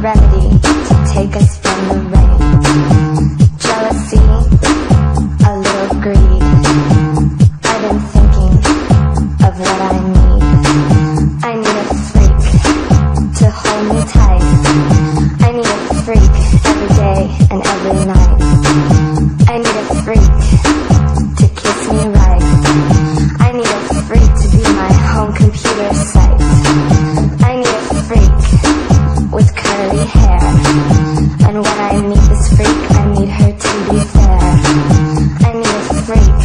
Remedy to take us from the rain. Jealousy, a little greed. I've been thinking of what I need. I need a freak to hold me tight. I need a freak every day and every night. I need a freak to kiss me right. I need a freak to be my home computer site. I need a freak with curly hair, and when I meet this freak, I need her to be fair. I need a freak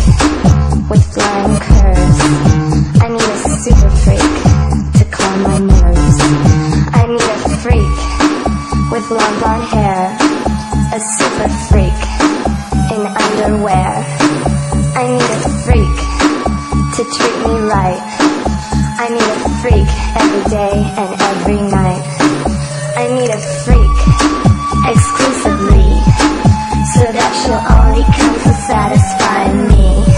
with flying curves. I need a super freak to calm my nerves. I need a freak with long blonde hair, a super freak in underwear. I need a freak to treat me right. I need a freak every day and every night. I need a freak exclusively, so that she'll only come to satisfy me.